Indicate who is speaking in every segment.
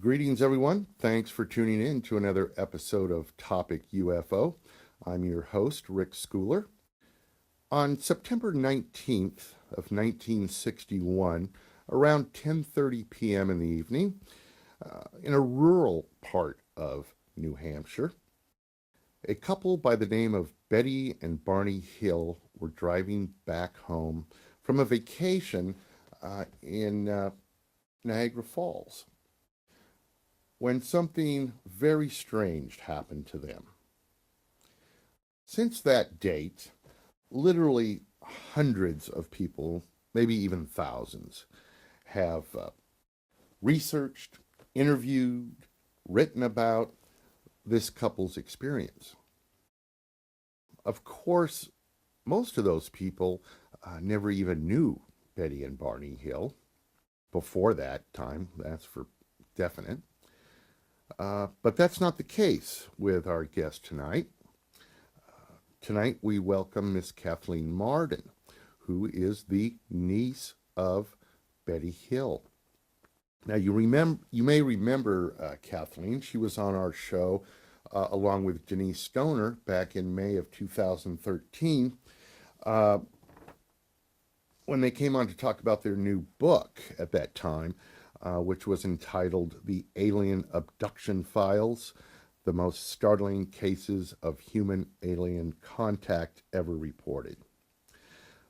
Speaker 1: Greetings, everyone. Thanks for tuning in to another episode of Topic UFO. I'm your host, Rick Schooler. On September 19th of 1961, around 10:30 p.m. in the evening, in a rural part of New Hampshire, a couple by the name of Betty and Barney Hill were driving back home from a vacation in Niagara Falls, when something very strange happened to them. Since that date, literally hundreds of people, maybe even thousands, have researched, interviewed, written about this couple's experience. Of course, most of those people never even knew Betty and Barney Hill before that time, that's for definite. But that's not the case with our guest tonight. Tonight we welcome Miss Kathleen Marden, who is the niece of Betty Hill. Now you may remember Kathleen. She was on our show along with Denise Stoner back in May of 2013 when they came on to talk about their new book at that time, which was entitled The Alien Abduction Files, the most startling cases of human-alien contact ever reported.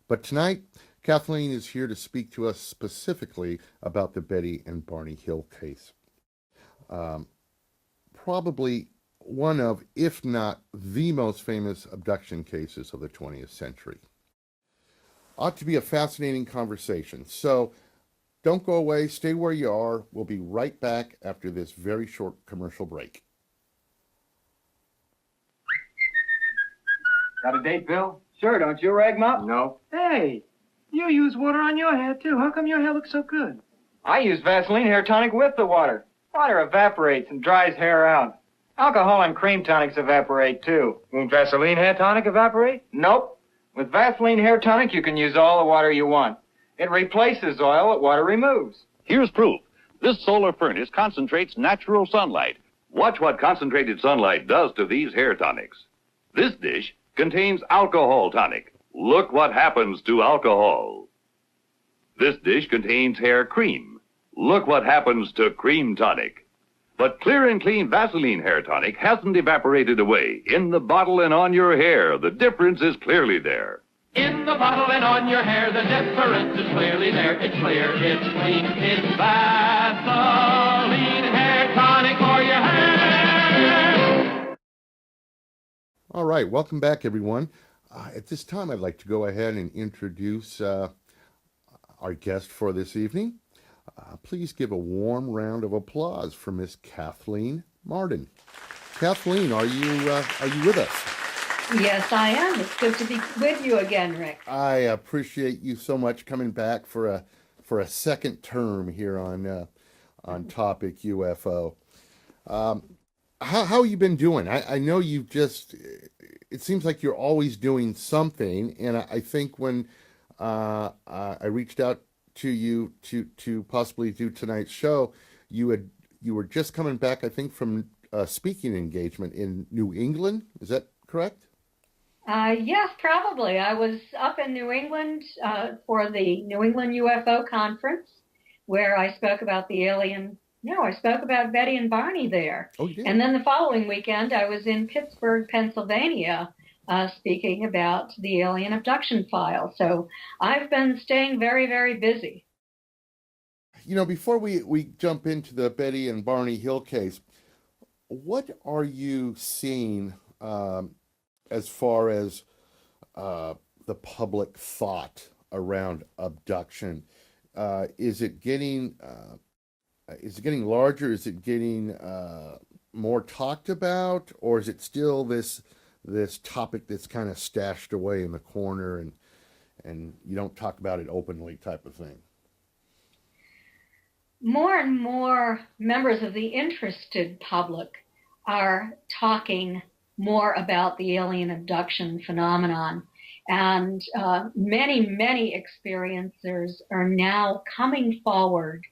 Speaker 1: But tonight, Kathleen is here to speak to us specifically about the Betty and Barney Hill case. Probably one of, if not the most famous abduction cases of the 20th century. Ought to be a fascinating conversation. So don't go away. Stay where you are. We'll be right back after this very short commercial break.
Speaker 2: Got a date, Bill?
Speaker 3: Sure, don't you, Rag Mop?
Speaker 2: No.
Speaker 3: Hey, you use water on your hair, too. How come your hair looks so good?
Speaker 2: I use Vaseline hair tonic with the water. Water evaporates and dries hair out. Alcohol and cream tonics evaporate, too.
Speaker 3: Won't Vaseline hair tonic evaporate?
Speaker 2: Nope. With Vaseline hair tonic, you can use all the water you want. It replaces oil that water removes.
Speaker 4: Here's proof. This solar furnace concentrates natural sunlight. Watch what concentrated sunlight does to these hair tonics. This dish contains alcohol tonic. Look what happens to alcohol. This dish contains hair cream. Look what happens to cream tonic. But clear and clean Vaseline hair tonic hasn't evaporated away. In the bottle and on your hair, the difference is clearly there.
Speaker 5: In the bottle and on your hair, the difference is clearly there. It's clear, it's clean, it's Vaseline hair tonic for your hair.
Speaker 1: All right, welcome back, everyone. At this time, I'd like to go ahead and introduce our guest for this evening. Please give a warm round of applause for Miss Kathleen Marden. Kathleen, are you with us?
Speaker 6: Yes, I am. It's good to be with you again, Rick.
Speaker 1: I appreciate you so much coming back for a second term here on Topic UFO. How you been doing? I know you've just. It seems like you're always doing something, and I think when I reached out to you to possibly do tonight's show, you were just coming back, I think, from a speaking engagement in New England. Is that correct?
Speaker 6: Yes, probably. I was up in New England for the New England UFO conference, where I spoke about the alien. No, I spoke about Betty and Barney there.
Speaker 1: Oh, you did?
Speaker 6: And then the following weekend, I was in Pittsburgh, Pennsylvania, speaking about the alien abduction file. So I've been staying very, very busy.
Speaker 1: You know, before we jump into the Betty and Barney Hill case, what are you seeing as far as the public thought around abduction? Is it getting larger? Is it getting more talked about, or is it still this topic that's kind of stashed away in the corner and you don't talk about it openly type of thing?
Speaker 6: More and more members of the interested public are talking more about the alien abduction phenomenon. And many experiencers are now coming forward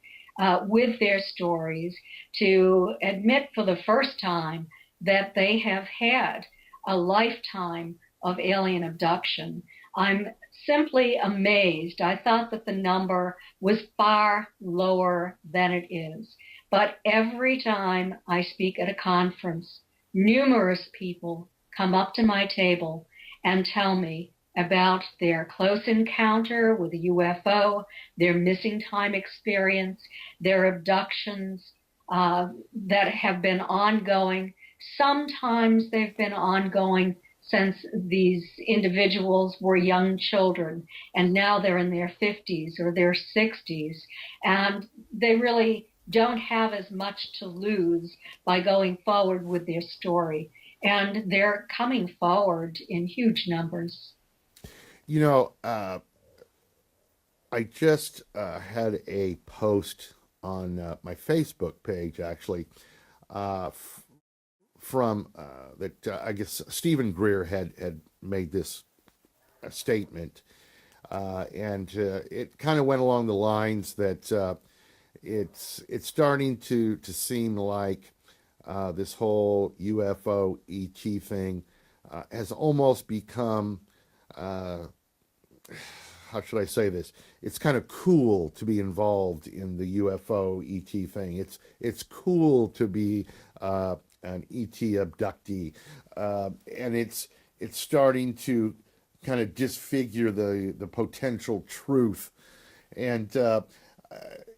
Speaker 6: with their stories to admit for the first time that they have had a lifetime of alien abduction. I'm simply amazed. I thought that the number was far lower than it is. But every time I speak at a conference, numerous people come up to my table and tell me about their close encounter with a UFO, their missing time experience, their abductions that have been ongoing. Sometimes they've been ongoing since these individuals were young children, and now they're in their 50s or their 60s, and they really don't have as much to lose by going forward with their story. And they're coming forward in huge numbers.
Speaker 1: You know, I just had a post on my Facebook page, actually, from that I guess Stephen Greer had made this statement, and it kind of went along the lines that it's starting to seem like this whole UFO ET thing has almost become, how should I say this? It's kind of cool to be involved in the UFO ET thing. It's cool to be an ET abductee, and it's starting to kind of disfigure the potential truth. And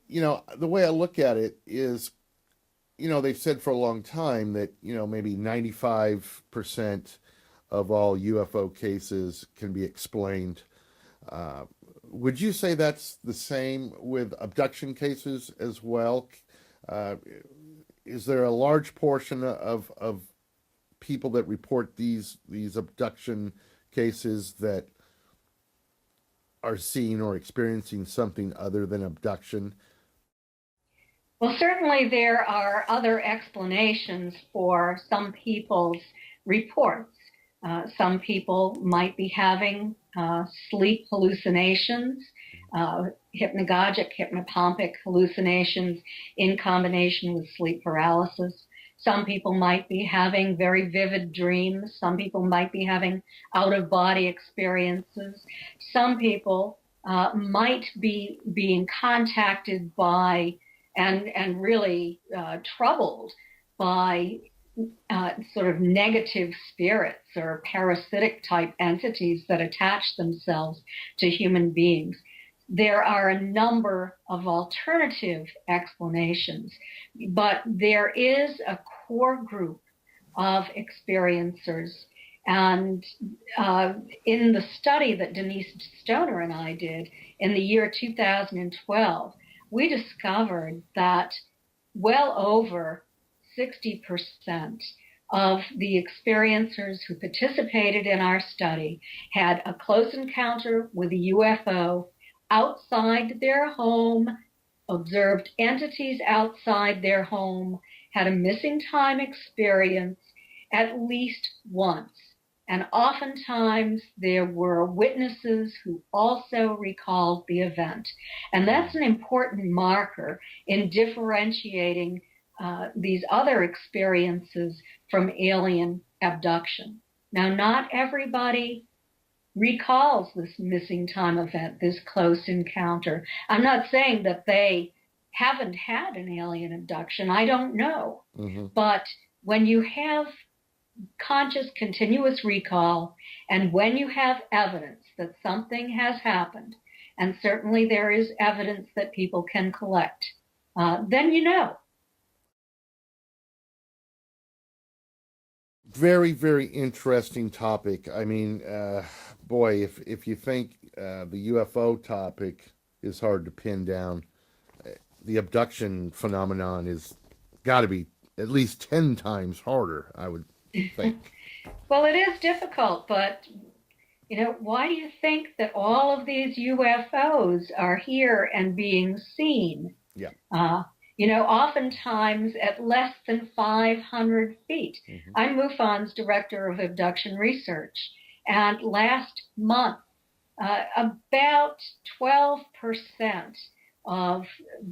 Speaker 1: you know, the way I look at it is, you know, they've said for a long time that, you know, maybe 95% of all UFO cases can be explained. Would you say that's the same with abduction cases as well? Is there a large portion of people that report these abduction cases that are seeing or experiencing something other than abduction?
Speaker 6: Well, certainly there are other explanations for some people's reports. Some people might be having sleep hallucinations, hypnagogic, hypnopompic hallucinations in combination with sleep paralysis. Some people might be having very vivid dreams. Some people might be having out-of-body experiences. Some people might be being contacted by and really troubled by sort of negative spirits or parasitic type entities that attach themselves to human beings. There are a number of alternative explanations, but there is a core group of experiencers. And in the study that Denise Stoner and I did in the year 2012, we discovered that well over 60% of the experiencers who participated in our study had a close encounter with a UFO outside their home, observed entities outside their home, had a missing time experience at least once. And oftentimes there were witnesses who also recalled the event. And that's an important marker in differentiating these other experiences from alien abduction. Now, not everybody recalls this missing time event, this close encounter. I'm not saying that they haven't had an alien abduction. I don't know. Mm-hmm. But when you have conscious continuous recall, and when you have evidence that something has happened, and certainly there is evidence that people can collect, then you know.
Speaker 1: Very, very interesting topic. I mean, boy, if you think the UFO topic is hard to pin down, the abduction phenomenon is got to be at least 10 times harder, I would think.
Speaker 6: Well, it is difficult, but, you know, why do you think that all of these UFOs are here and being seen?
Speaker 1: Yeah.
Speaker 6: You know, oftentimes at less than 500 feet. Mm-hmm. I'm MUFON's Director of Abduction Research, and last month, about 12% of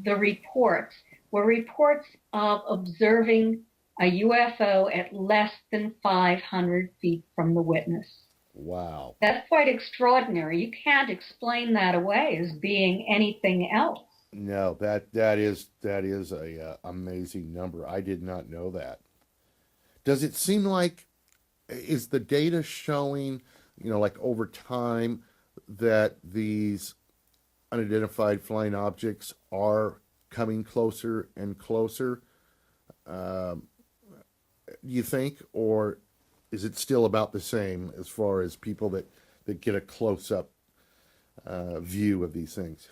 Speaker 6: the reports were reports of observing a UFO at less than 500 feet from the witness.
Speaker 1: Wow.
Speaker 6: That's quite extraordinary. You can't explain that away as being anything else.
Speaker 1: No, that is a amazing number. I did not know that. Does it seem like, is the data showing, like over time, that these unidentified flying objects are coming closer and closer? Do you think, or is it still about the same as far as people that get a close-up view of these things?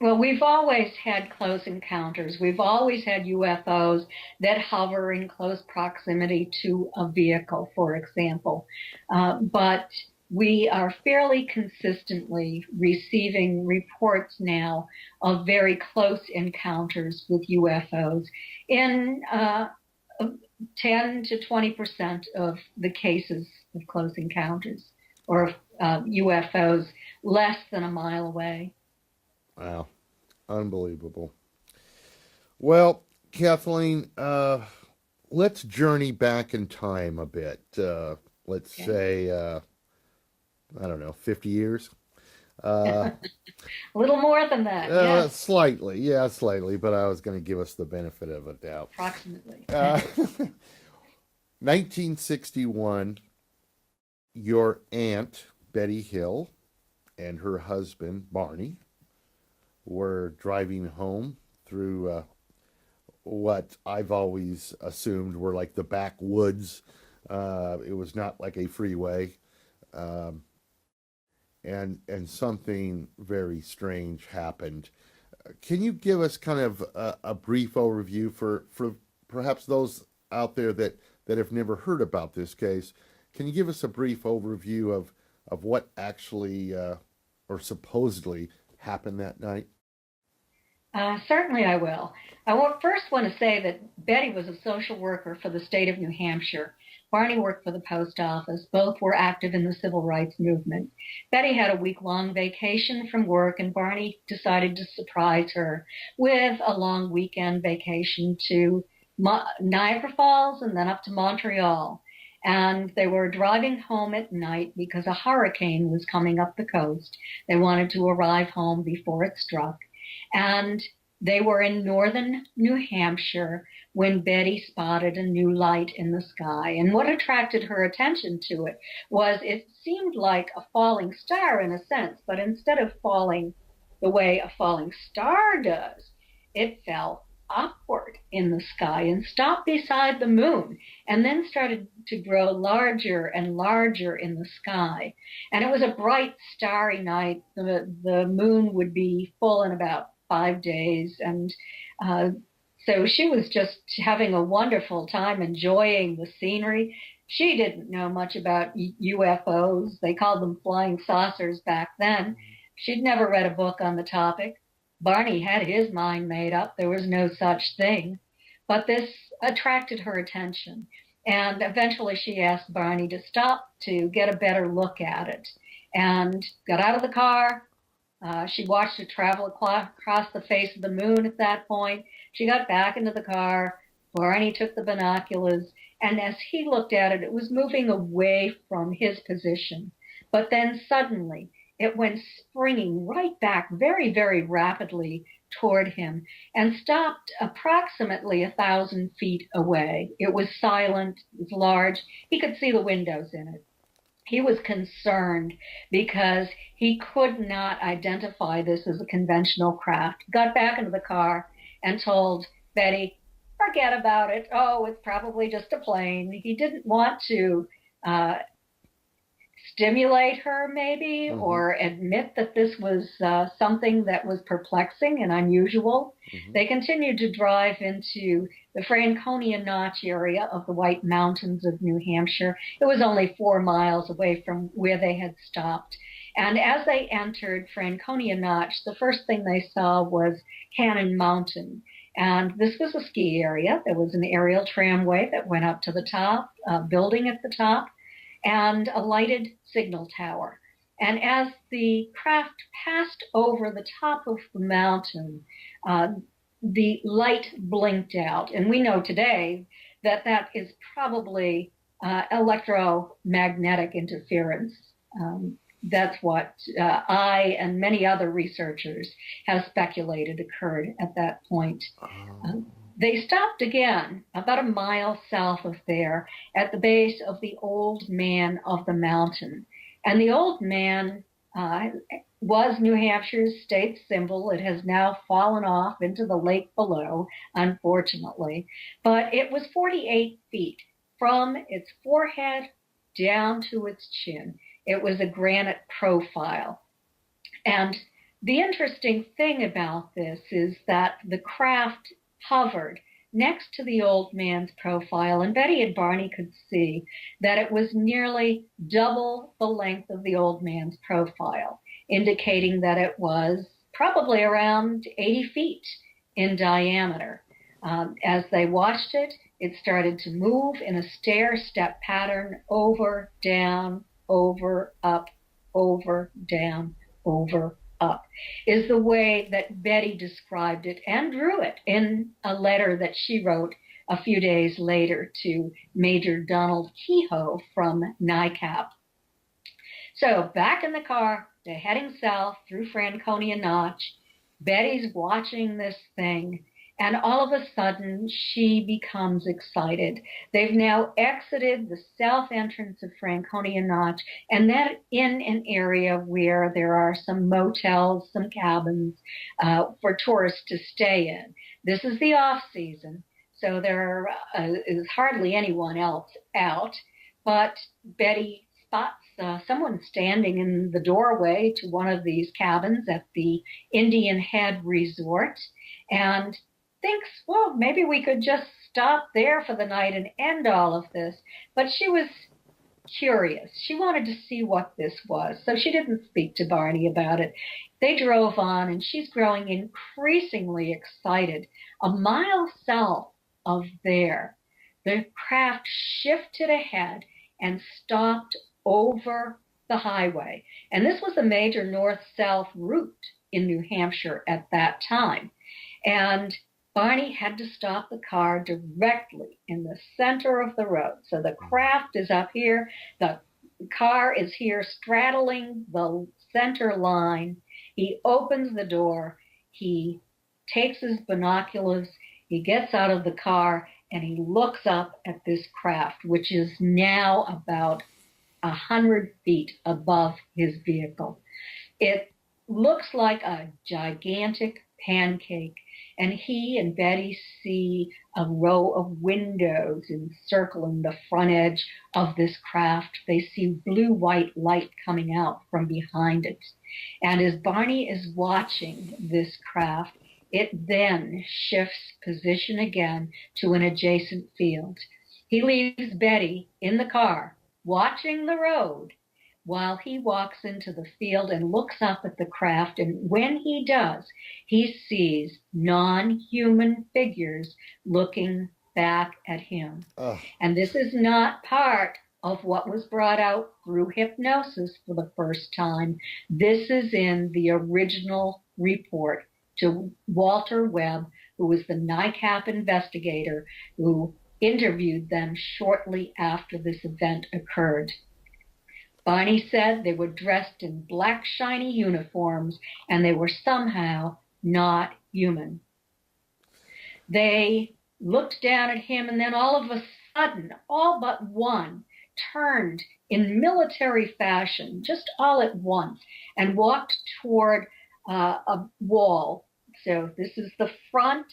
Speaker 6: Well, we've always had close encounters. We've always had UFOs that hover in close proximity to a vehicle, for example. But we are fairly consistently receiving reports now of very close encounters with UFOs in 10 to 20% of the cases of close encounters, or UFOs less than a mile away.
Speaker 1: Wow, unbelievable. Well, Kathleen, let's journey back in time a bit. Let's say, I don't know, 50 years?
Speaker 6: A little more than that, yes.
Speaker 1: Slightly, but I was going to give us the benefit of a doubt.
Speaker 6: Approximately.
Speaker 1: 1961, your aunt, Betty Hill, and her husband, Barney, were driving home through what I've always assumed were like the backwoods. It was not like a freeway. And something very strange happened. Can you give us kind of a brief overview for perhaps those out there that have never heard about this case? Can you give us a brief overview of what actually or supposedly happened that night?
Speaker 6: Certainly I will. First want to say that Betty was a social worker for the state of New Hampshire. Barney worked for the post office. Both were active in the civil rights movement. Betty had a week-long vacation from work, and Barney decided to surprise her with a long weekend vacation to Niagara Falls and then up to Montreal. And they were driving home at night because a hurricane was coming up the coast. They wanted to arrive home before it struck. And they were in northern New Hampshire when Betty spotted a new light in the sky. And what attracted her attention to it was it seemed like a falling star in a sense, but instead of falling the way a falling star does, it fell upward in the sky and stopped beside the moon and then started to grow larger and larger in the sky. And it was a bright, starry night. The moon would be full in about 5 days. And so she was just having a wonderful time enjoying the scenery. She didn't know much about UFOs. They called them flying saucers back then. She'd never read a book on the topic. Barney had his mind made up. There was no such thing. But this attracted her attention. And eventually she asked Barney to stop to get a better look at it. And got out of the car. She watched it travel across the face of the moon at that point. She got back into the car. Barney took the binoculars. And as he looked at it, it was moving away from his position. But then suddenly, it went springing right back very, very rapidly toward him and stopped approximately 1,000 feet away. It was silent, it was large. He could see the windows in it. He was concerned because he could not identify this as a conventional craft. Got back into the car and told Betty, forget about it. Oh, it's probably just a plane. He didn't want to stimulate her maybe, or admit that this was something that was perplexing and unusual. They continued to drive into the Franconia Notch area of the White Mountains of New Hampshire. It was only 4 miles away from where they had stopped. And as they entered Franconia Notch, the first thing they saw was Cannon Mountain. And this was a ski area. There was an aerial tramway that went up to the top, building at the top, and a lighted signal tower. And as the craft passed over the top of the mountain, the light blinked out. And we know today that that is probably electromagnetic interference. That's what I and many other researchers have speculated occurred at that point. They stopped again about a mile south of there at the base of the Old Man of the Mountain. And the Old Man was New Hampshire's state symbol. It has now fallen off into the lake below, unfortunately. But it was 48 feet from its forehead down to its chin. It was a granite profile. And the interesting thing about this is that the craft hovered next to the Old Man's profile, and Betty and Barney could see that it was nearly double the length of the Old Man's profile, indicating that it was probably around 80 feet in diameter. As they watched it, it started to move in a stair-step pattern, over, down, over, up, over, down, over, up, is the way that Betty described it and drew it in a letter that she wrote a few days later to Major Donald Kehoe from NICAP. So back in the car, they're heading south through Franconia Notch. Betty's watching this thing, and all of a sudden she becomes excited. They've now exited the south entrance of Franconia Notch, and they're in an area where there are some motels, some cabins for tourists to stay in. This is the off season, so there is hardly anyone else out, but Betty spots someone standing in the doorway to one of these cabins at the Indian Head Resort, and thinks, well, maybe we could just stop there for the night and end all of this. But she was curious. She wanted to see what this was, so she didn't speak to Barney about it. They drove on, and she's growing increasingly excited. A mile south of there, the craft shifted ahead and stopped over the highway. And this was a major north-south route in New Hampshire at that time. And Barney had to stop the car directly in the center of the road. So the craft is up here, the car is here straddling the center line. He opens the door, he takes his binoculars, he gets out of the car, and he looks up at this craft, which is now about 100 feet above his vehicle. It looks like a gigantic pancake, and he and Betty see a row of windows encircling the front edge of this craft. They see blue-white light coming out from behind it. And as Barney is watching this craft, it then shifts position again to an adjacent field. He leaves Betty in the car, watching the road, while he walks into the field and looks up at the craft. And when he does, he sees non-human figures looking back at him. And this is not part of what was brought out through hypnosis for the first time. This is in the original report to Walter Webb, who was the NICAP investigator who interviewed them shortly after this event occurred. Barney said they were dressed in black, shiny uniforms, and they were somehow not human. They looked down at him, and then all of a sudden, all but one turned in military fashion, just all at once, and walked toward a wall. So this is the front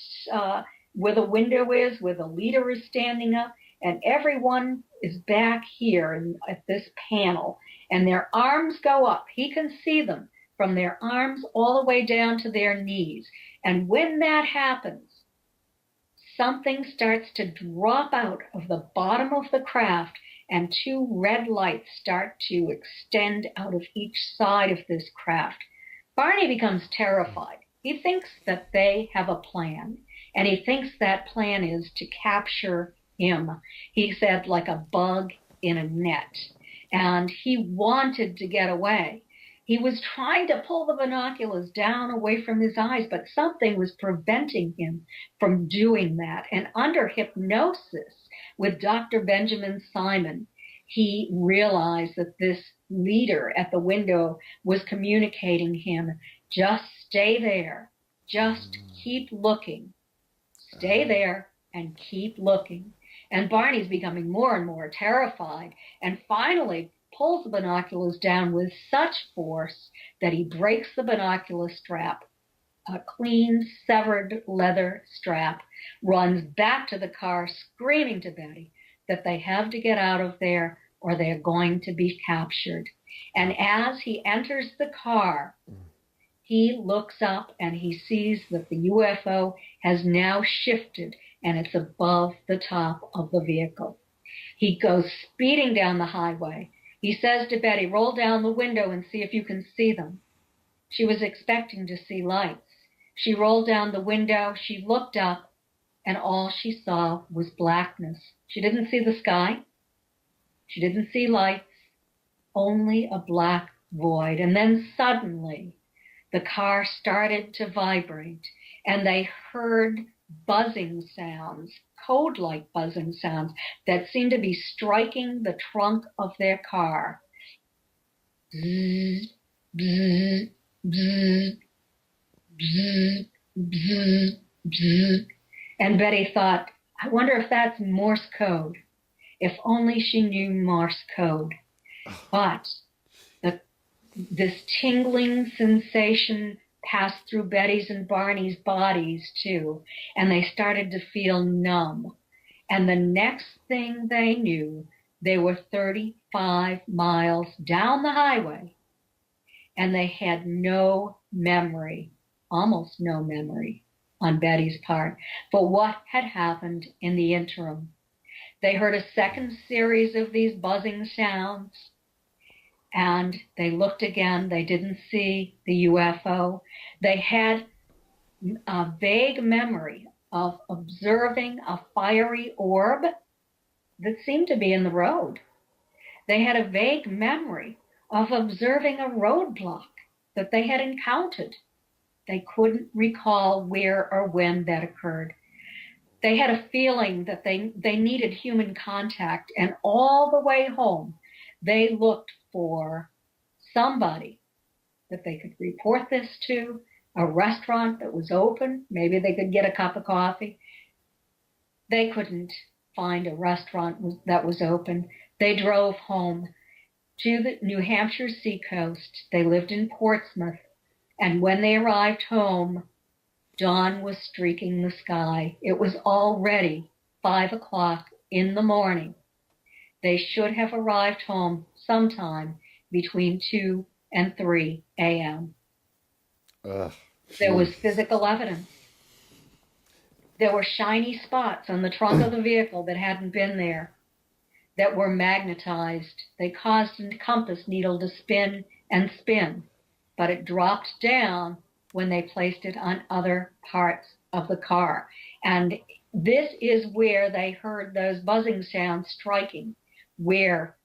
Speaker 6: where the window is, where the leader is standing up, and everyone is back here at this panel, and their arms go up. He can see them from their arms all the way down to their knees. And when that happens, something starts to drop out of the bottom of the craft, and two red lights start to extend out of each side of this craft. Barney becomes terrified. He thinks that they have a plan, and he thinks that plan is to capture him. He said, like a bug in a net. And he wanted to get away, He was trying to pull the binoculars down away from his eyes, but something was preventing him from doing that. And under hypnosis with Dr. Benjamin Simon, he realized that this leader at the window was communicating him, just stay there, just keep looking, stay there and keep looking. And Barney's becoming more and more terrified, and finally pulls the binoculars down with such force that he breaks the binocular strap, a clean, severed leather strap, runs back to the car, screaming to Betty that they have to get out of there or they're going to be captured. And as he enters the car, he looks up and he sees that the UFO has now shifted and it's above the top of the vehicle. He goes speeding down the highway. He says to Betty, roll down the window and see if you can see them. She was expecting to see lights. She rolled down the window, she looked up, and all she saw was blackness. She didn't see the sky. She didn't see lights, only a black void. And then suddenly, the car started to vibrate, and they heard buzzing sounds, code-like buzzing sounds that seemed to be striking the trunk of their car. Bzz, bzz, bzz, bzz, bzz, bzz. And Betty thought, I wonder if that's Morse code. If only she knew Morse code. But this tingling sensation passed through Betty's and Barney's bodies too, and they started to feel numb. And the next thing they knew, they were 35 miles down the highway, and they had no memory, almost no memory on Betty's part, for what had happened in the interim. They heard a second series of these buzzing sounds, and they looked again. They didn't see the UFO. They had a vague memory of observing a fiery orb that seemed to be in the road. They had a vague memory of observing a roadblock that they had encountered. They couldn't recall where or when that occurred. They had a feeling that they needed human contact, and all the way home, they looked for somebody that they could report this to, a restaurant that was open. Maybe they could get a cup of coffee. They couldn't find a restaurant that was open. They drove home to the New Hampshire seacoast. They lived in Portsmouth. And when they arrived home, dawn was streaking the sky. It was already 5 o'clock in the morning. They should have arrived home sometime between 2 and 3 a.m. There was physical evidence. There were shiny spots on the trunk of the vehicle that hadn't been there, that were magnetized. They caused a compass needle to spin and spin, but it dropped down when they placed it on other parts of the car. And this is where they heard those buzzing sounds striking, where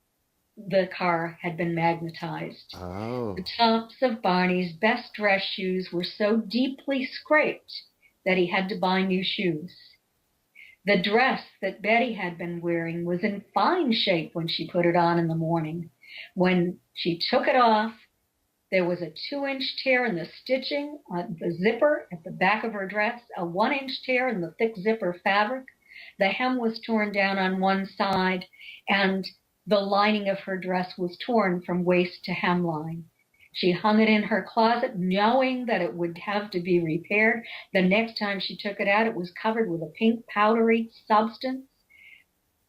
Speaker 6: the car had been magnetized.
Speaker 1: Oh.
Speaker 6: The tops of Barney's best dress shoes were so deeply scraped that he had to buy new shoes. The dress that Betty had been wearing was in fine shape when she put it on in the morning. When she took it off, there was a 2-inch tear in the stitching on the zipper at the back of her dress, a 1-inch tear in the thick zipper fabric. The hem was torn down on one side, and the lining of her dress was torn from waist to hemline. She hung it in her closet, knowing that it would have to be repaired. The next time she took it out, it was covered with a pink powdery substance.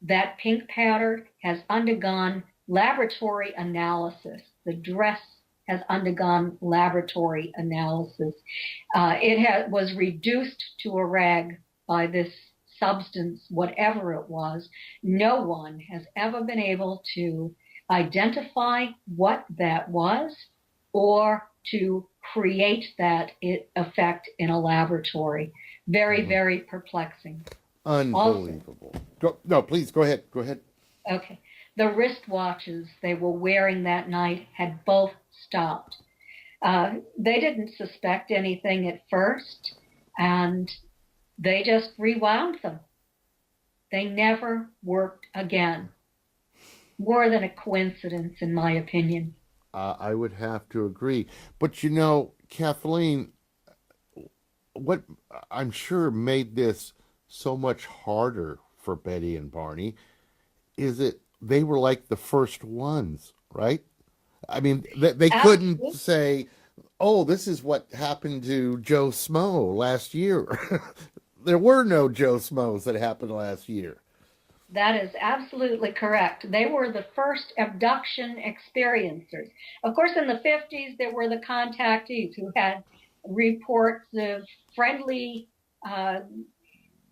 Speaker 6: That pink powder has undergone laboratory analysis. The dress has undergone laboratory analysis. It was reduced to a rag by this substance, whatever it was. No one has ever been able to identify what that was or to create that effect in a laboratory. Very, very perplexing.
Speaker 1: Unbelievable. No, please, go ahead. Go ahead.
Speaker 6: Okay. the wristwatches they were wearing that night had both stopped. They didn't suspect anything at first, and they just rewound them. They never worked again. More than a coincidence, in my opinion.
Speaker 1: I would have to agree. But you know, Kathleen, what I'm sure made this so much harder for Betty and Barney is that they were like the first ones, right? I mean, they couldn't
Speaker 6: Absolutely.
Speaker 1: say, oh, this is what happened to Joe Smo last year. There were no Joe Smos that happened last year.
Speaker 6: That is absolutely correct. They were the first abduction experiencers. Of course, in the 50s, there were the contactees who had reports of friendly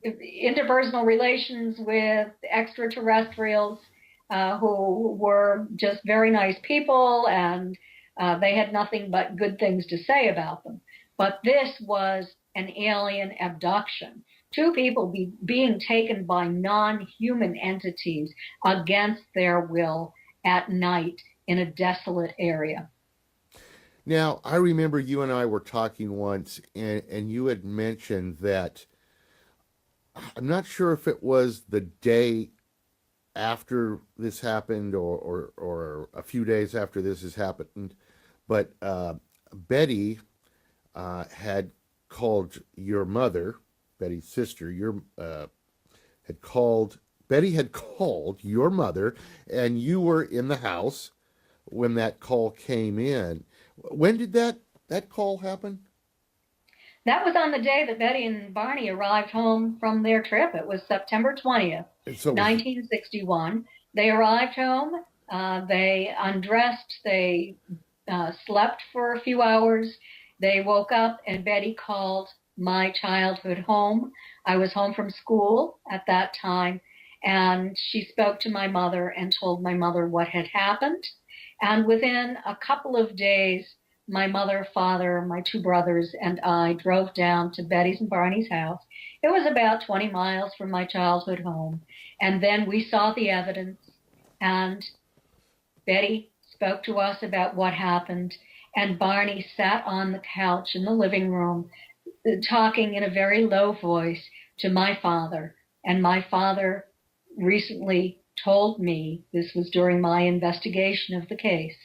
Speaker 6: interpersonal relations with extraterrestrials who were just very nice people, and they had nothing but good things to say about them. But this was an alien abduction. Two people being taken by non-human entities against their will at night in a desolate area.
Speaker 1: Now, I remember you and I were talking once, and you had mentioned that I'm not sure if it was the day after this happened or a few days after this has happened, but Betty had called your mother, Betty's sister, Betty had called your mother, and you were in the house when that call came in. When did that call happen?
Speaker 6: That was on the day that Betty and Barney arrived home from their trip. It was September 20th,
Speaker 1: So
Speaker 6: 1961. They arrived home, they undressed, they slept for a few hours. They woke up and Betty called my childhood home. I was home from school at that time, and she spoke to my mother and told my mother what had happened. And within a couple of days, my mother, father, my two brothers, and I drove down to Betty's and Barney's house. It was about 20 miles from my childhood home. And then we saw the evidence, and Betty spoke to us about what happened, and Barney sat on the couch in the living room talking in a very low voice to my father. And my father recently told me, this was during my investigation of the case,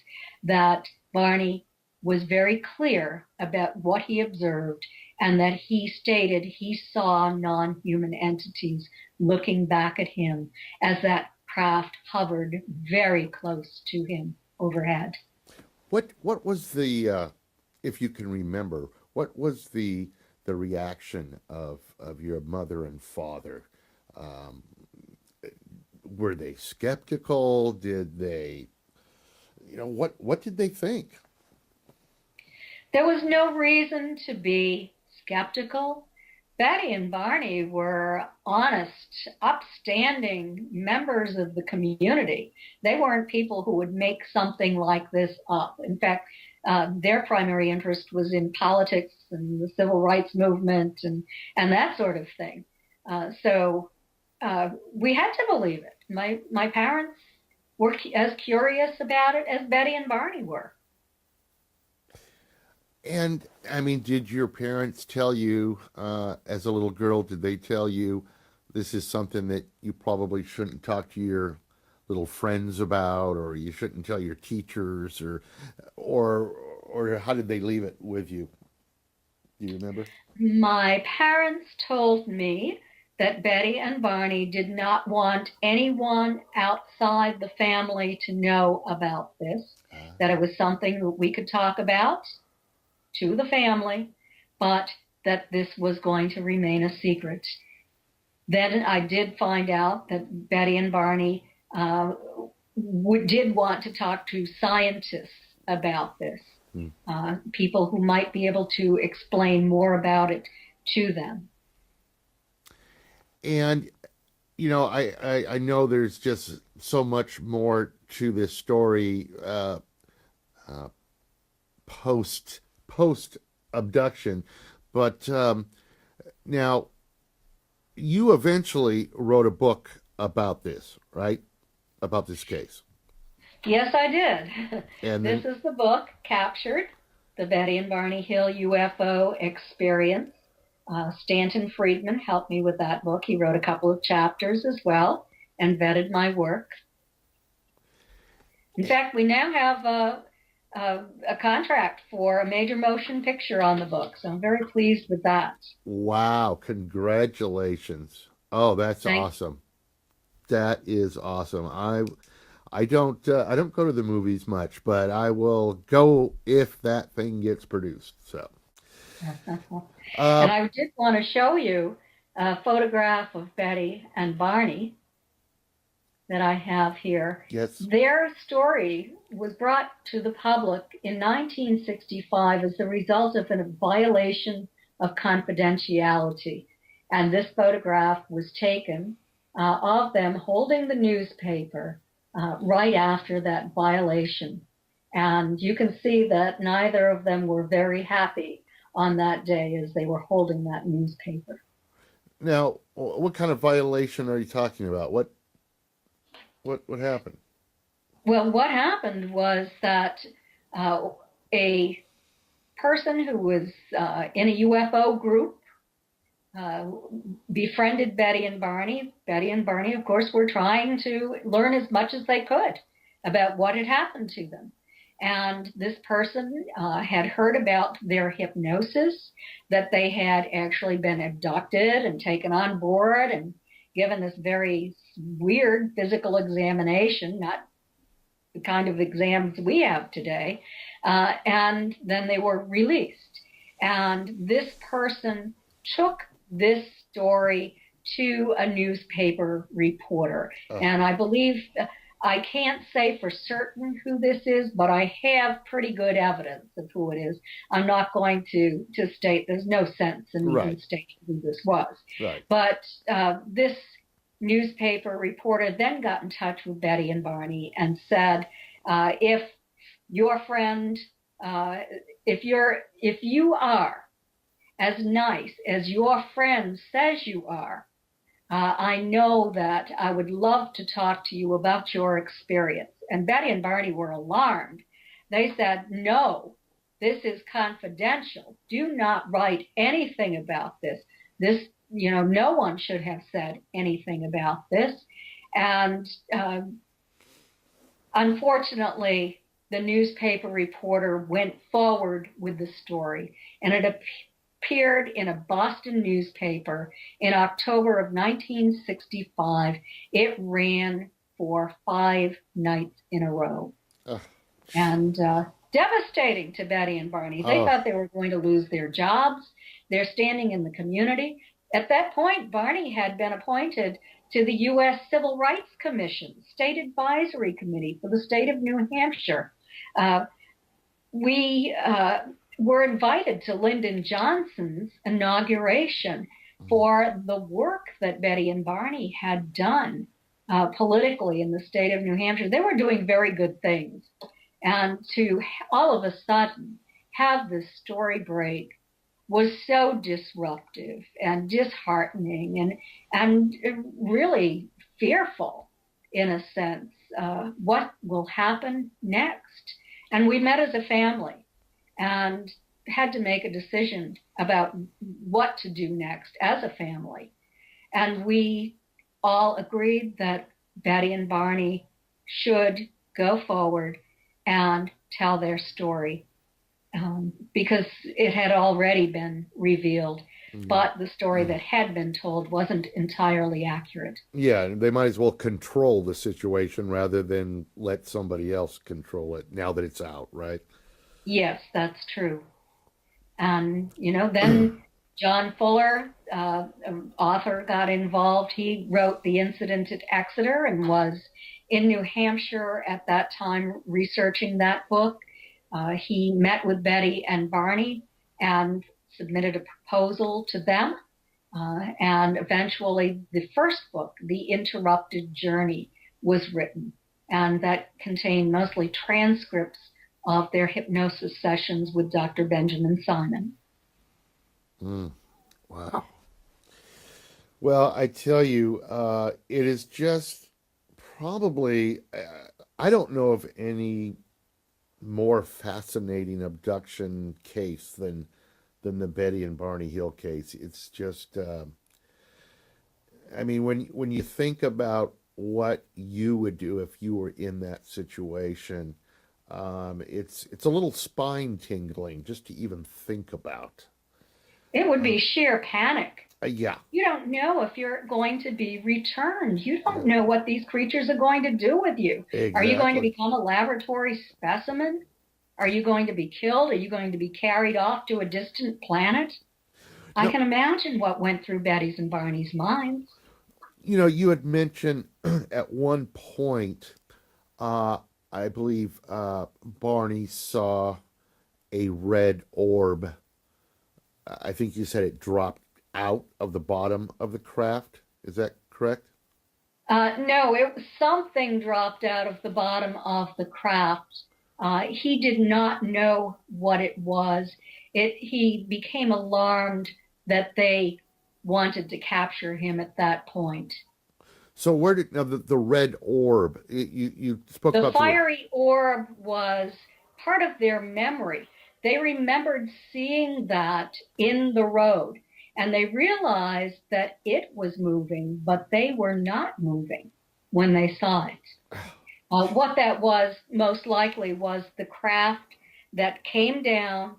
Speaker 6: that Barney was very clear about what he observed and that he stated he saw non-human entities looking back at him as that craft hovered very close to him overhead.
Speaker 1: what was the if you can remember, what was the reaction of your mother and father? Were they skeptical? Did they, what did they think?
Speaker 6: There was no reason to be skeptical. Betty and Barney were honest, upstanding members of the community. They weren't people who would make something like this up. In fact, their primary interest was in politics and the civil rights movement and that sort of thing. So we had to believe it. My parents were as curious about it as Betty and Barney were.
Speaker 1: And I mean, did your parents tell you, as a little girl, did they tell you this is something that you probably shouldn't talk to your little friends about, or you shouldn't tell your teachers, or how did they leave it with you? Do you remember?
Speaker 6: My parents told me that Betty and Barney did not want anyone outside the family to know about this, that it was something that we could talk about to the family, but that this was going to remain a secret. Then I did find out that Betty and Barney did want to talk to scientists about this, people who might be able to explain more about it to them.
Speaker 1: And I know there's just so much more to this story post abduction, but now you eventually wrote a book about this, right? about this case.
Speaker 6: Yes, I did.
Speaker 1: And
Speaker 6: This is the book, Captured, the Betty and Barney Hill UFO Experience. Stanton Friedman helped me with that book. He wrote a couple of chapters as well and vetted my work. In fact, we now have a contract for a major motion picture on the book, so I'm very pleased with that.
Speaker 1: wow, congratulations. Oh, that's
Speaker 6: Thanks.
Speaker 1: awesome. That is awesome. I don't go to the movies much, but I will go if that thing gets produced. So
Speaker 6: And I did want to show you a photograph of Betty and Barney that I have here.
Speaker 1: yes.
Speaker 6: Their story was brought to the public in 1965 as the result of a violation of confidentiality. And this photograph was taken of them holding the newspaper right after that violation. And you can see that neither of them were very happy on that day as they were holding that newspaper.
Speaker 1: Now, what kind of violation are you talking about? What happened?
Speaker 6: Well, what happened was that a person who was in a UFO group befriended Betty and Barney. Betty and Barney, of course, were trying to learn as much as they could about what had happened to them. And this person had heard about their hypnosis, that they had actually been abducted and taken on board and given this very weird physical examination, not the kind of exams we have today, and then they were released. And this person took this story to a newspaper reporter. And I believe, I can't say for certain who this is, but I have pretty good evidence of who it is. I'm not going to state, there's no sense in even stating who this was.
Speaker 1: Right.
Speaker 6: But this newspaper reporter then got in touch with Betty and Barney and said, if your friend, if you are as nice as your friend says you are, I know that I would love to talk to you about your experience. And Betty and Barney were alarmed. They said, no, this is confidential. Do not write anything about this. This, no one should have said anything about this. And unfortunately, the newspaper reporter went forward with the story, and it appeared in a Boston newspaper in October of 1965. It ran for 5 nights in a row. And devastating to Betty and Barney. They thought they were going to lose their jobs, their standing in the community. At that point, Barney had been appointed to the U.S. Civil Rights Commission, State Advisory Committee for the state of New Hampshire. We were invited to Lyndon Johnson's inauguration for the work that Betty and Barney had done politically in the state of New Hampshire. They were doing very good things. And to all of a sudden have this story break was so disruptive and disheartening and really fearful in a sense. What will happen next? And we met as a family and had to make a decision about what to do next as a family. And we all agreed that Betty and Barney should go forward and tell their story. Because it had already been revealed, but the story that had been told wasn't entirely accurate.
Speaker 1: Yeah, they might as well control the situation rather than let somebody else control it now that it's out, right?
Speaker 6: Yes, that's true. And, then John Fuller, author, got involved. He wrote The Incident at Exeter and was in New Hampshire at that time researching that book. He met with Betty and Barney and submitted a proposal to them. And eventually the first book, The Interrupted Journey, was written. And that contained mostly transcripts of their hypnosis sessions with Dr. Benjamin Simon.
Speaker 1: Wow. Well, I tell you, it is just probably, I don't know of any more fascinating abduction case than the Betty and Barney Hill case. It's just, I mean, when you think about what you would do if you were in that situation, it's a little spine tingling just to even think about.
Speaker 6: It would be sheer panic.
Speaker 1: Yeah,
Speaker 6: You don't know if you're going to be returned. You don't know what these creatures are going to do with you. Are you going to
Speaker 1: exactly.
Speaker 6: become a laboratory specimen? Are you going to be killed? Are you going to be carried off to a distant planet? I
Speaker 1: No,
Speaker 6: can imagine what went through Betty's and Barney's minds.
Speaker 1: you had mentioned at one point, I believe Barney saw a red orb. I think you said it dropped out of the bottom of the craft. Is that correct?
Speaker 6: No, it was something dropped out of the bottom of the craft. He did not know what it was. He became alarmed that they wanted to capture him at that point.
Speaker 1: So where did now the red orb? You spoke
Speaker 6: The
Speaker 1: about
Speaker 6: fiery orb was part of their memory. They remembered seeing that in the road, and they realized that it was moving, but they were not moving when they saw it. What that was most likely was the craft that came down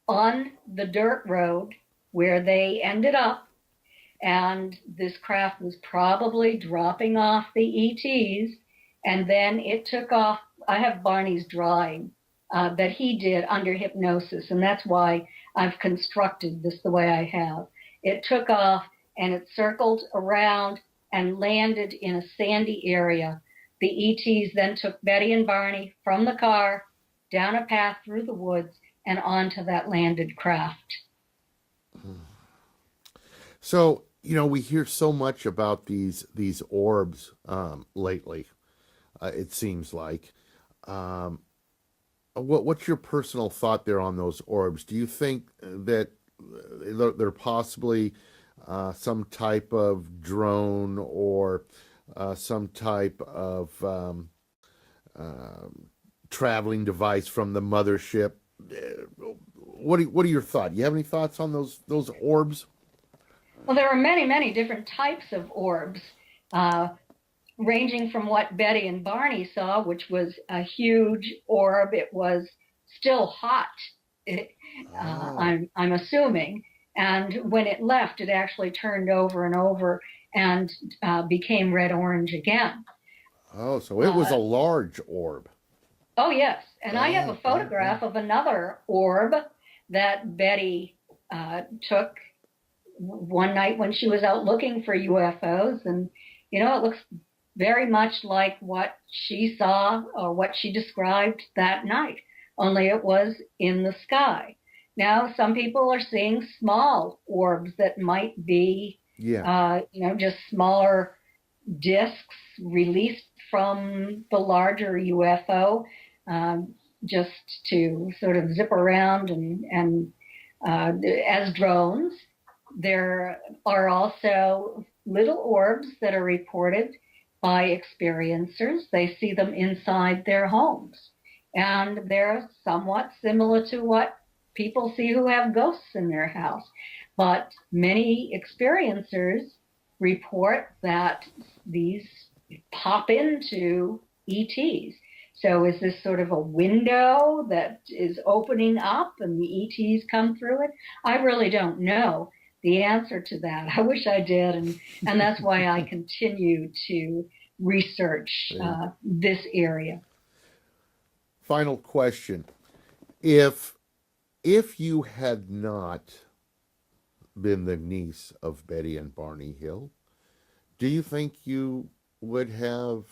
Speaker 6: on the dirt road where they ended up, and this craft was probably dropping off the ETs, and then it took off. I have Barney's drawing that he did under hypnosis, and that's why I've constructed this the way I have. It took off, and it circled around and landed in a sandy area. The ETs then took Betty and Barney from the car, down a path through the woods, and onto that landed craft.
Speaker 1: So we hear so much about these orbs lately. It seems like. What's your personal thought there on those orbs? Do you think that they're possibly some type of drone or some type of traveling device from the mothership? What are your thoughts? You have any thoughts on those orbs?
Speaker 6: Well, there are many, many different types of orbs, ranging from what Betty and Barney saw, which was a huge orb. It was still hot, I'm assuming. And when it left, it actually turned over and over and became red-orange again.
Speaker 1: Oh, so it was a large orb.
Speaker 6: Oh, yes. And I have a photograph of another orb that Betty took one night when she was out looking for UFOs. And, it looks very much like what she saw or what she described that night, only it was in the sky. Now, some people are seeing small orbs that might be, just smaller discs released from the larger UFO, just to sort of zip around and as drones. There are also little orbs that are reported by experiencers. They see them inside their homes, and they're somewhat similar to what people see who have ghosts in their house. But many experiencers report that these pop into ETs. So is this sort of a window that is opening up and the ETs come through it? I really don't know the answer to that. I wish I did, and that's why I continue to research this area.
Speaker 1: Final question. If you had not been the niece of Betty and Barney Hill, do you think you would have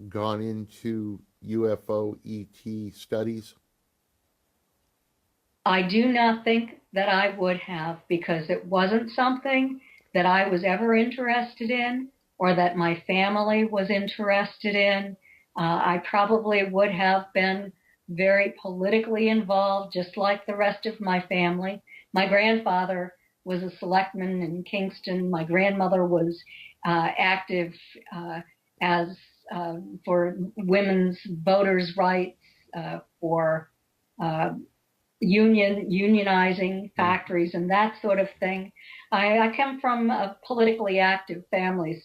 Speaker 1: gone into UFO ET studies?
Speaker 6: I do not think that I would have, because it wasn't something that I was ever interested in or that my family was interested in. I probably would have been very politically involved, just like the rest of my family. My grandfather was a selectman in Kingston. My grandmother was active as for women's voters' rights, for unionizing factories and that sort of thing. I come from a politically active family,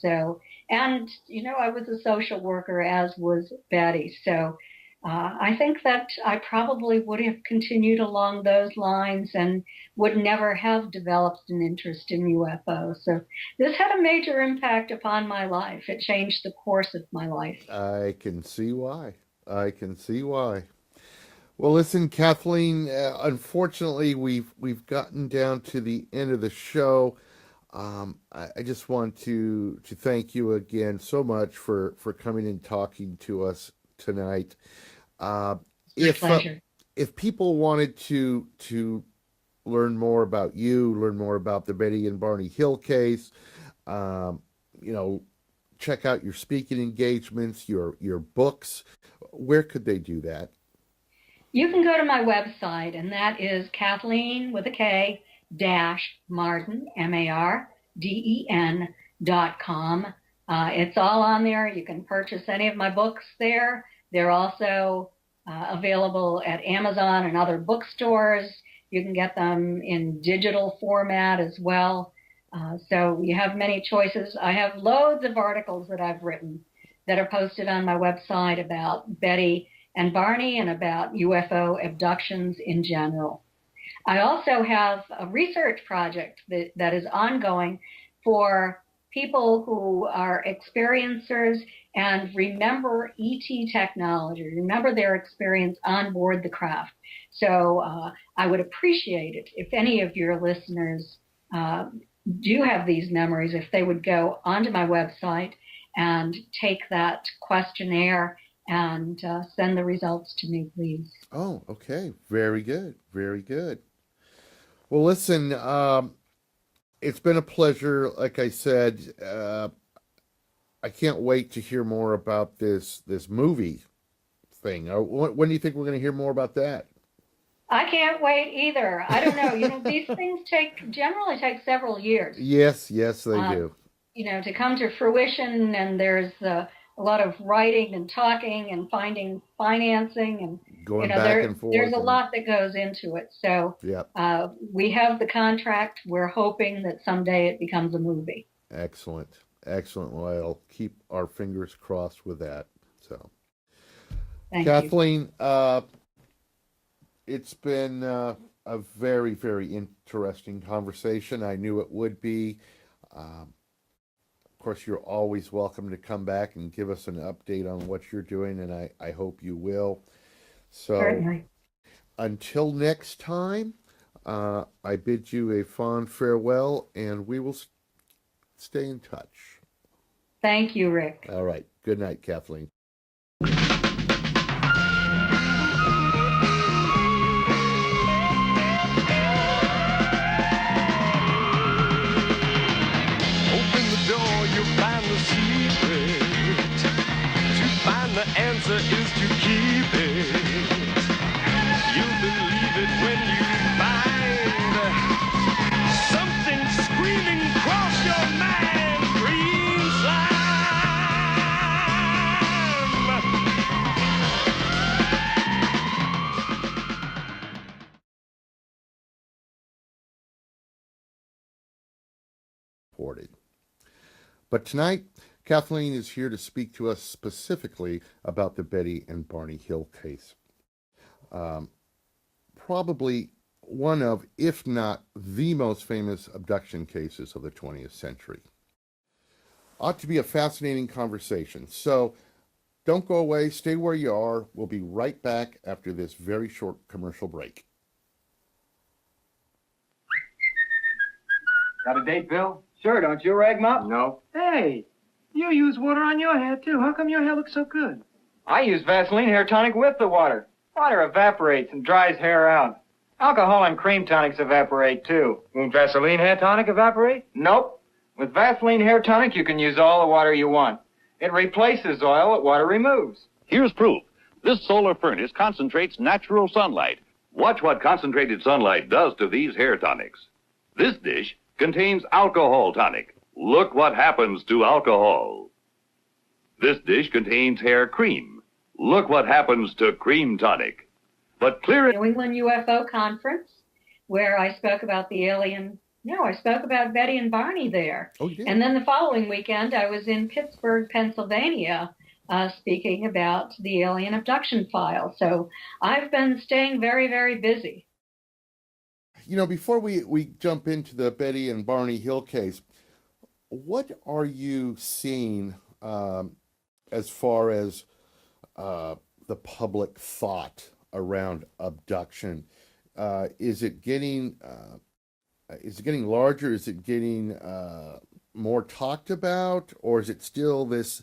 Speaker 6: and I was a social worker, as was Betty. So I think that I probably would have continued along those lines and would never have developed an interest in UFOs. So this had a major impact upon my life. It changed the course of my life.
Speaker 1: I can see why. Well, listen, Kathleen, unfortunately, we've gotten down to the end of the show. I just want to thank you again so much for coming and talking to us tonight. If people wanted to learn more about you, learn more about the Betty and Barney Hill case, check out your speaking engagements, your books, where could they do that?
Speaker 6: You can go to my website, and that is Kathleen with a K Marden, MARDEN.com. It's all on there. You can purchase any of my books there. They're also available at Amazon and other bookstores. You can get them in digital format as well. So you have many choices. I have loads of articles that I've written that are posted on my website about Betty and Barney and about UFO abductions in general. I also have a research project that is ongoing for people who are experiencers and remember ET technology, remember their experience on board the craft. So I would appreciate it if any of your listeners do have these memories, if they would go onto my website and take that questionnaire and send the results to me, please.
Speaker 1: Oh, okay. Very good. Very good. Well, listen, it's been a pleasure. Like I said, I can't wait to hear more about this movie thing. When do you think we're going to hear more about that?
Speaker 6: I can't wait either. I don't know. These things generally take several years.
Speaker 1: Yes, they do.
Speaker 6: To come to fruition, and there's a lot of writing and talking and finding financing and
Speaker 1: going back and forth.
Speaker 6: There's a lot that goes into it. So
Speaker 1: yep.
Speaker 6: We have the contract. We're hoping that someday it becomes a movie.
Speaker 1: Excellent. Well, I'll keep our fingers crossed with that. So,
Speaker 6: Thank
Speaker 1: Kathleen, it's been a very, very interesting conversation. I knew it would be. Of course, you're always welcome to come back and give us an update on what you're doing, and I hope you will. So,
Speaker 6: certainly.
Speaker 1: Until next time, I bid you a fond farewell, and we will stay in touch.
Speaker 6: Thank you, Rick.
Speaker 1: All right. Good night, Kathleen.
Speaker 7: The answer is to keep it. You'll believe it when you find something screaming across your mind. Green
Speaker 1: slime. But tonight, Kathleen is here to speak to us specifically about the Betty and Barney Hill case. Probably one of, if not the most famous abduction cases of the 20th century. Ought to be a fascinating conversation. So don't go away. Stay where you are. We'll be right back after this very short commercial break.
Speaker 2: Got a date, Bill? Sure, don't you, Ragmop? No.
Speaker 3: Hey, you use water on your hair, too. How come your hair looks so good?
Speaker 2: I use Vaseline hair tonic with the water. Water evaporates and dries hair out. Alcohol and cream tonics evaporate, too. Won't Vaseline hair tonic evaporate? Nope. With Vaseline hair tonic, you can use all the water you want. It replaces oil that water removes.
Speaker 4: Here's proof. This solar furnace concentrates natural sunlight. Watch what concentrated sunlight does to these hair tonics. This dish contains alcohol tonic. Look what happens to alcohol. This dish contains hair cream. Look what happens to cream tonic. But clear it.
Speaker 6: New England UFO conference where I spoke about the alien. No, I spoke about Betty and Barney there.
Speaker 1: Oh, you did?
Speaker 6: And then the following weekend, I was in Pittsburgh, Pennsylvania, speaking about the alien abduction file. So I've been staying very, very busy.
Speaker 1: You know, before we jump into the Betty and Barney Hill case, what are you seeing as far as the public thought around abduction? Is it getting larger? Is it getting more talked about, or is it still this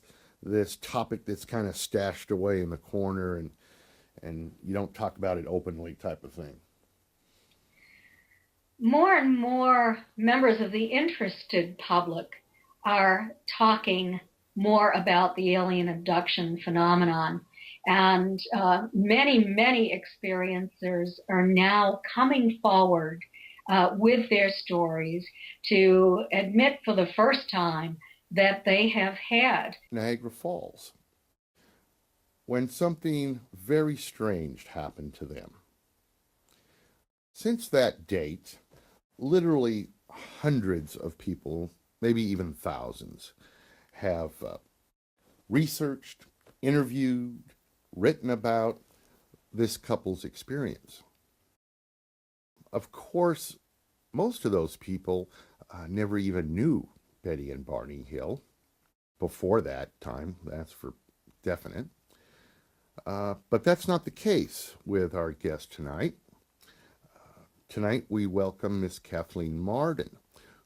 Speaker 1: topic that's kind of stashed away in the corner and you don't talk about it openly type of thing?
Speaker 6: More and more members of the interested public are talking more about the alien abduction phenomenon. And many, many experiencers are now coming forward with their stories to admit for the first time that they have had
Speaker 1: Niagara Falls, when something very strange happened to them. Since that date, literally hundreds of people, maybe even thousands, have researched, interviewed, written about this couple's experience. Of course, most of those people never even knew Betty and Barney Hill before that time, that's for definite. But that's not the case with our guest tonight. Tonight we welcome Miss Kathleen Marden,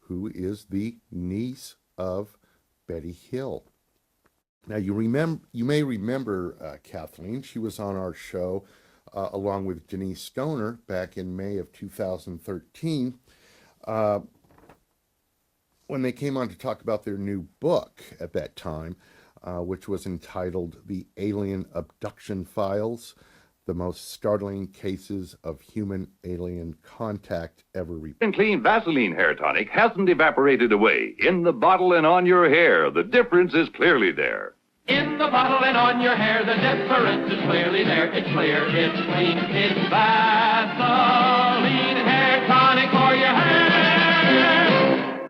Speaker 1: who is the niece of Betty Hill. Now you may remember Kathleen. She was on our show along with Denise Stoner back in May of 2013 when they came on to talk about their new book at that time, which was entitled The Alien Abduction Files, the most startling cases of human-alien contact ever reported.
Speaker 4: Clean Vaseline hair tonic hasn't evaporated away. In the bottle and on your hair, the difference is clearly there.
Speaker 5: In the bottle and on your hair, the difference is clearly there. It's clear, it's clean, it's Vaseline hair tonic for your hair.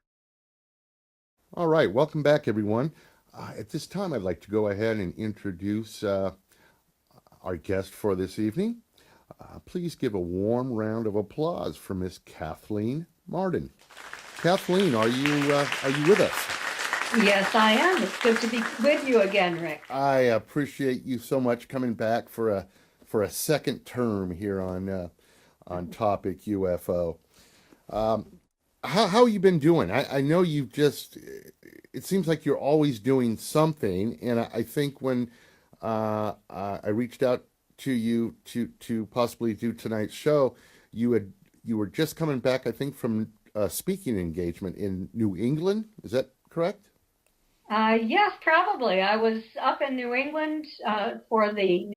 Speaker 1: All right, welcome back, everyone. At this time, I'd like to go ahead and introduce our guest for this evening. Please give a warm round of applause for Miss Kathleen Marden. Kathleen, are you with us?
Speaker 6: Yes, I am. It's good to be with you again, Rick.
Speaker 1: I appreciate you so much coming back for a second term here on Topic UFO. How you been doing? I know you've just. It seems like you're always doing something, and I think when I reached out to you to possibly do tonight's show, you were just coming back, I think, from a speaking engagement in New England. Is that correct?
Speaker 6: Yes, probably. I was up in New England for the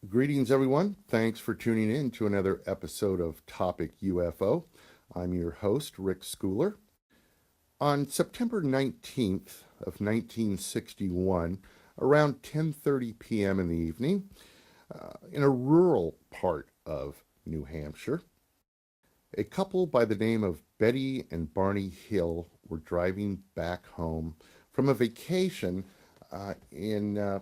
Speaker 1: Greetings, everyone. Thanks for tuning in to another episode of Topic UFO. I'm your host, Rick Schooler. On September 19th of 1961, around 10:30 p.m. in the evening, in a rural part of New Hampshire, a couple by the name of Betty and Barney Hill were driving back home from a vacation in